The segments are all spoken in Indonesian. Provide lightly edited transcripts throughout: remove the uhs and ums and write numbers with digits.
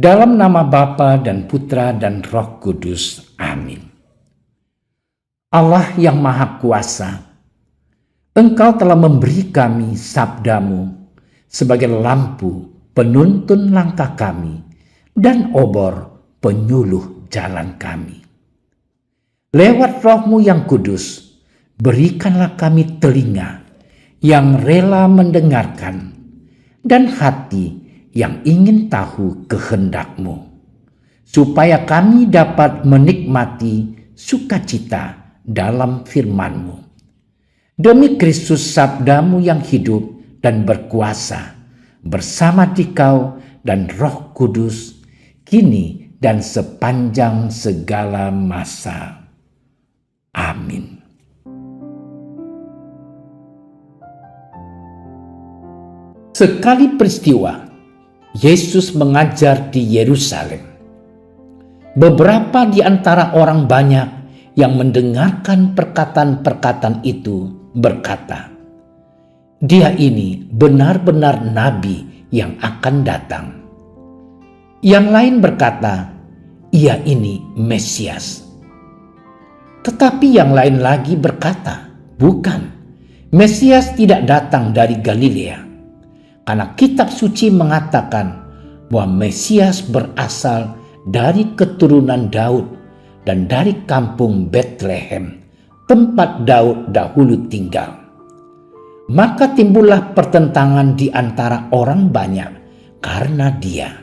Dalam nama Bapa dan Putra dan Roh Kudus. Amin. Allah yang Maha Kuasa, Engkau telah memberi kami sabdamu sebagai lampu penuntun langkah kami dan obor penyuluh jalan kami. Lewat Roh-Mu yang kudus, berikanlah kami telinga yang rela mendengarkan dan hati yang ingin tahu kehendak-Mu, supaya kami dapat menikmati sukacita dalam firman-Mu. Demi Kristus sabda-Mu yang hidup dan berkuasa, bersama Dikau dan Roh Kudus, kini dan sepanjang segala masa. Amin. Sekali peristiwa, Yesus mengajar di Yerusalem. Beberapa di antara orang banyak yang mendengarkan perkataan-perkataan itu berkata, "Dia ini benar-benar nabi yang akan datang." Yang lain berkata, "Ia ini Mesias." Tetapi yang lain lagi berkata, "Bukan, Mesias tidak datang dari Galilea, karena kitab suci mengatakan bahwa Mesias berasal dari keturunan Daud dan dari kampung Betlehem, tempat Daud dahulu tinggal." Maka timbullah pertentangan di antara orang banyak karena dia.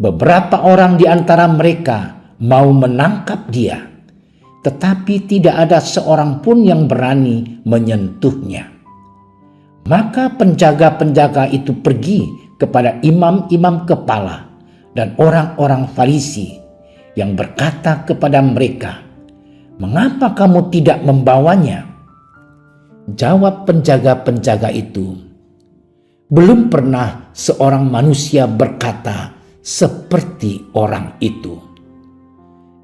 Beberapa orang di antara mereka mau menangkap dia, tetapi tidak ada seorang pun yang berani menyentuhnya. Maka penjaga-penjaga itu pergi kepada imam-imam kepala dan orang-orang Farisi yang berkata kepada mereka, "Mengapa kamu tidak membawanya?" Jawab penjaga-penjaga itu, "Belum pernah seorang manusia berkata seperti orang itu."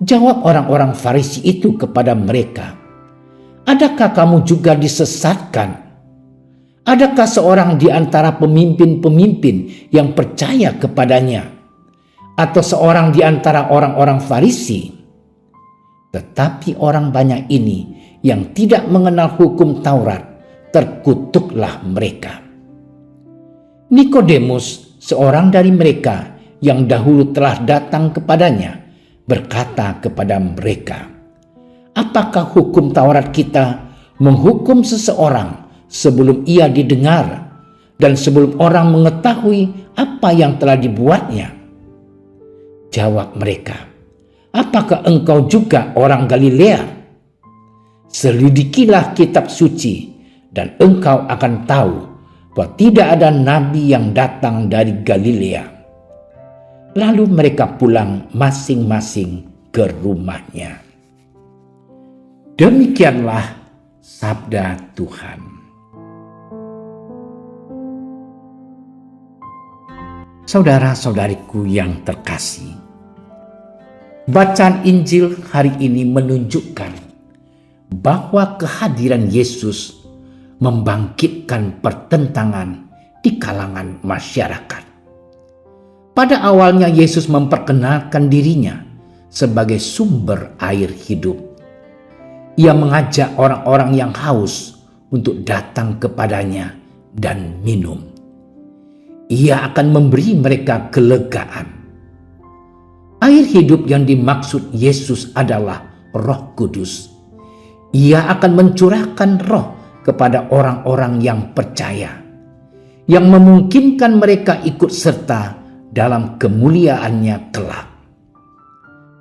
Jawab orang-orang Farisi itu kepada mereka, "Adakah kamu juga disesatkan? Adakah seorang di antara pemimpin-pemimpin yang percaya kepadanya, atau seorang di antara orang-orang Farisi?" Tetapi orang banyak ini yang tidak mengenal hukum Taurat, terkutuklah mereka. Nikodemus, seorang dari mereka yang dahulu telah datang kepadanya, berkata kepada mereka, "Apakah hukum Taurat kita menghukum seseorang sebelum ia didengar dan sebelum orang mengetahui apa yang telah dibuatnya?" Jawab mereka, "Apakah engkau juga orang Galilea? Selidikilah kitab suci dan engkau akan tahu bahwa tidak ada nabi yang datang dari Galilea." Lalu mereka pulang masing-masing ke rumahnya. Demikianlah sabda Tuhan. Saudara-saudariku yang terkasih, bacaan Injil hari ini menunjukkan bahwa kehadiran Yesus membangkitkan pertentangan di kalangan masyarakat. Pada awalnya Yesus memperkenalkan dirinya sebagai sumber air hidup. Ia mengajak orang-orang yang haus untuk datang kepadanya dan minum. Ia akan memberi mereka kelegaan. Air hidup yang dimaksud Yesus adalah Roh Kudus. Ia akan mencurahkan roh kepada orang-orang yang percaya, yang memungkinkan mereka ikut serta dalam kemuliaannya kelak.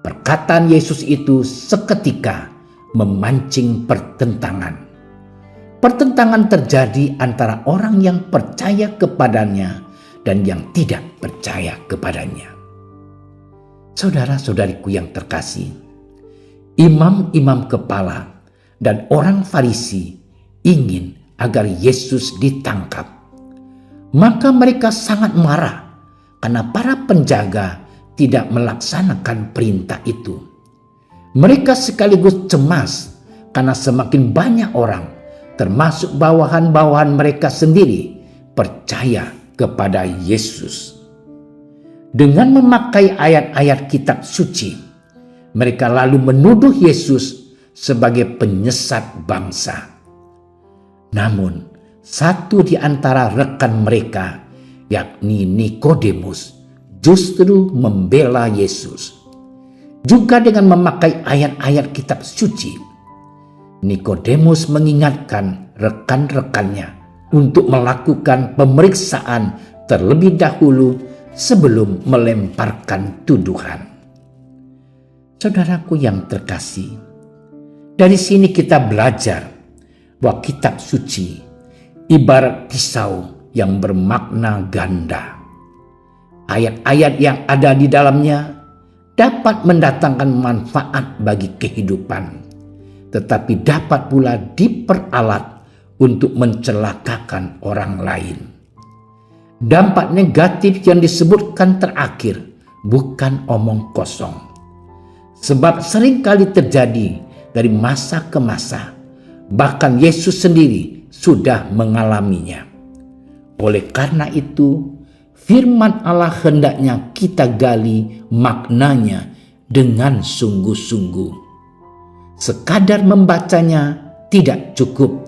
Perkataan Yesus itu seketika memancing pertentangan. Pertentangan terjadi antara orang yang percaya kepadanya dan yang tidak percaya kepadanya. Saudara-saudariku yang terkasih, imam-imam kepala dan orang Farisi ingin agar Yesus ditangkap. Maka mereka sangat marah karena para penjaga tidak melaksanakan perintah itu. Mereka sekaligus cemas karena semakin banyak orang, termasuk bawahan-bawahan mereka sendiri, percaya kepada Yesus. Dengan memakai ayat-ayat kitab suci, mereka lalu menuduh Yesus sebagai penyesat bangsa. Namun, satu di antara rekan mereka, yakni Nikodemus, justru membela Yesus. Juga dengan memakai ayat-ayat kitab suci, Nikodemus mengingatkan rekan-rekannya untuk melakukan pemeriksaan terlebih dahulu sebelum melemparkan tuduhan. Saudaraku yang terkasih, dari sini kita belajar bahwa kitab suci ibarat pisau yang bermakna ganda. Ayat-ayat yang ada di dalamnya dapat mendatangkan manfaat bagi kehidupan, tetapi dapat pula diperalat untuk mencelakakan orang lain. Dampak negatif yang disebutkan terakhir bukan omong kosong, sebab seringkali terjadi dari masa ke masa, bahkan Yesus sendiri sudah mengalaminya. Oleh karena itu, firman Allah hendaknya kita gali maknanya dengan sungguh-sungguh. Sekadar membacanya tidak cukup.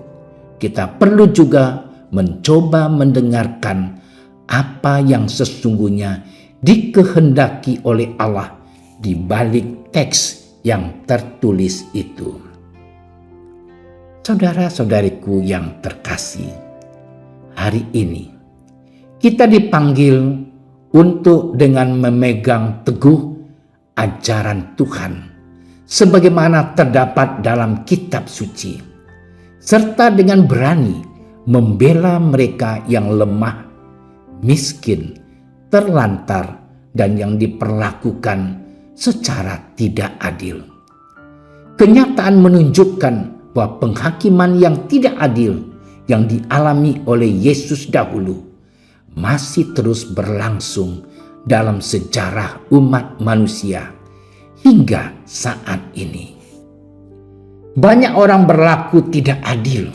Kita perlu juga mencoba mendengarkan apa yang sesungguhnya dikehendaki oleh Allah di balik teks yang tertulis itu. Saudara-saudariku yang terkasih, hari ini kita dipanggil untuk dengan memegang teguh ajaran Tuhan sebagaimana terdapat dalam kitab suci, serta dengan berani membela mereka yang lemah, miskin, terlantar, dan yang diperlakukan secara tidak adil. Kenyataan menunjukkan bahwa penghakiman yang tidak adil yang dialami oleh Yesus dahulu masih terus berlangsung dalam sejarah umat manusia hingga saat ini. Banyak orang berlaku tidak adil.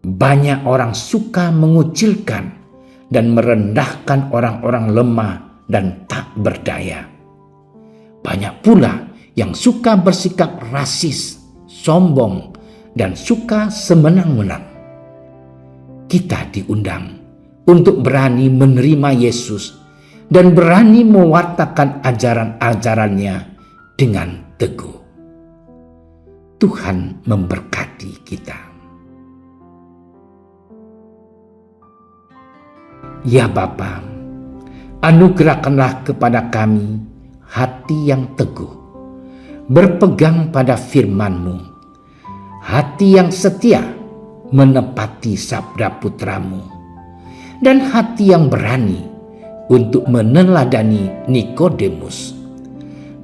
Banyak orang suka mengucilkan dan merendahkan orang-orang lemah dan tak berdaya. Banyak pula yang suka bersikap rasis, sombong, dan suka semenang-menang. Kita diundang untuk berani menerima Yesus dan berani mewartakan ajaran-ajarannya dengan teguh. Tuhan memberkati kita. Ya Bapa, anugerahkanlah kepada kami hati yang teguh, berpegang pada firman-Mu, hati yang setia menepati sabda putra-Mu, dan hati yang berani untuk meneladani Nikodemus.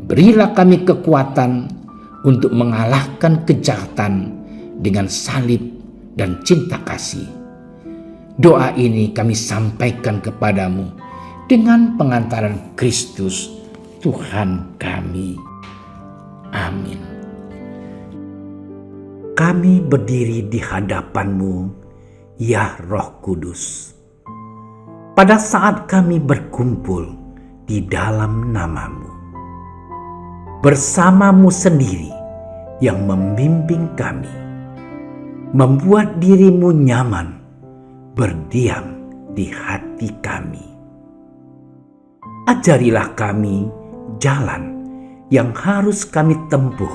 Berilah kami kekuatan untuk mengalahkan kejahatan dengan salib dan cinta kasih. Doa ini kami sampaikan kepadamu dengan pengantaran Kristus Tuhan kami. Amin. Kami berdiri di hadapan-Mu, ya Roh Kudus. Pada saat kami berkumpul di dalam nama-Mu, bersama-Mu sendiri yang membimbing kami, membuat diri-Mu nyaman berdiam di hati kami. Ajarilah kami jalan yang harus kami tempuh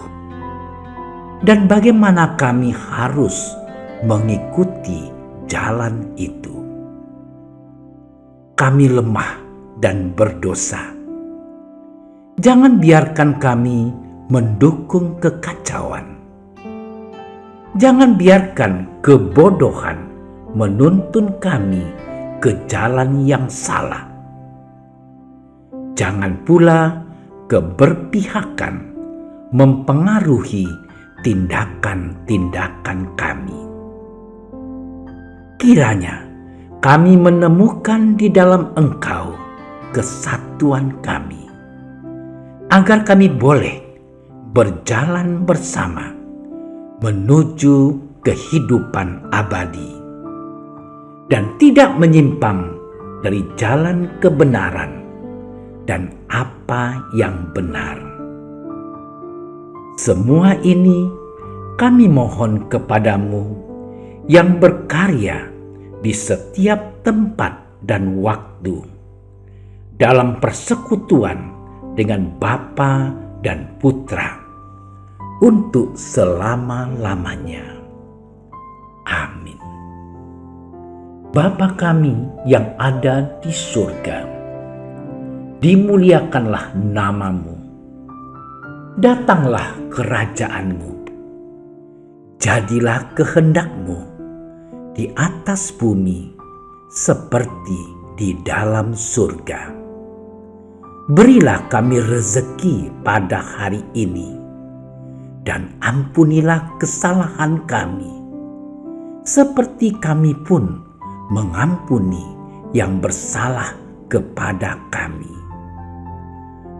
dan bagaimana kami harus mengikuti jalan itu. Kami lemah dan berdosa. Jangan biarkan kami mendukung kekacauan. Jangan biarkan kebodohan menuntun kami ke jalan yang salah. Jangan pula keberpihakan mempengaruhi tindakan-tindakan kami. Kiranya kami menemukan di dalam Engkau kesatuan kami, agar kami boleh berjalan bersama menuju kehidupan abadi dan tidak menyimpang dari jalan kebenaran dan apa yang benar. Semua ini kami mohon kepadamu yang berkarya di setiap tempat dan waktu, dalam persekutuan dengan Bapa dan Putra, untuk selama-lamanya. Amin. Bapa kami yang ada di surga, dimuliakanlah namamu. Datanglah kerajaanmu. Jadilah kehendakmu di atas bumi seperti di dalam surga. Berilah kami rezeki pada hari ini, dan ampunilah kesalahan kami, seperti kami pun mengampuni yang bersalah kepada kami.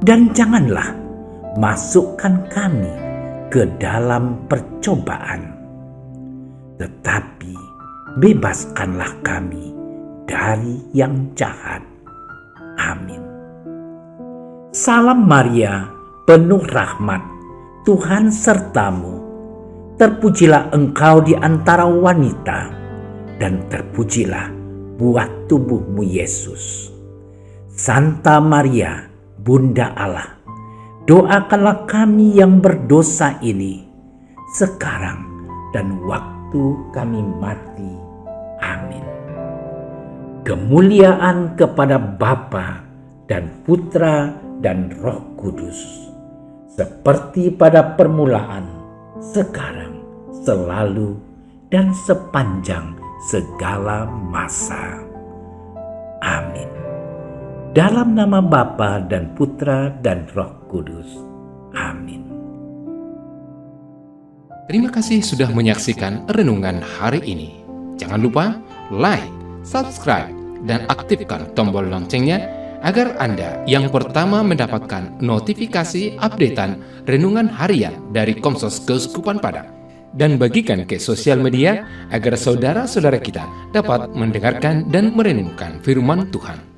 Dan janganlah masukkan kami ke dalam percobaan, tetapi bebaskanlah kami dari yang jahat. Amin. Salam Maria, penuh rahmat, Tuhan sertamu. Terpujilah engkau di antara wanita, dan terpujilah buah tubuhmu Yesus. Santa Maria, Bunda Allah, doakanlah kami yang berdosa ini, sekarang dan waktu kami mati. Amin. Kemuliaan kepada Bapa dan Putra dan Roh Kudus, seperti pada permulaan, sekarang, selalu, dan sepanjang segala masa. Amin. Dalam nama Bapa dan Putra dan Roh Kudus. Amin. Terima kasih sudah menyaksikan renungan hari ini. Jangan lupa like, subscribe, dan aktifkan tombol loncengnya agar Anda yang pertama mendapatkan notifikasi updatean renungan harian dari Komsos Keuskupan Padang. Dan bagikan ke sosial media agar saudara-saudara kita dapat mendengarkan dan merenungkan firman Tuhan.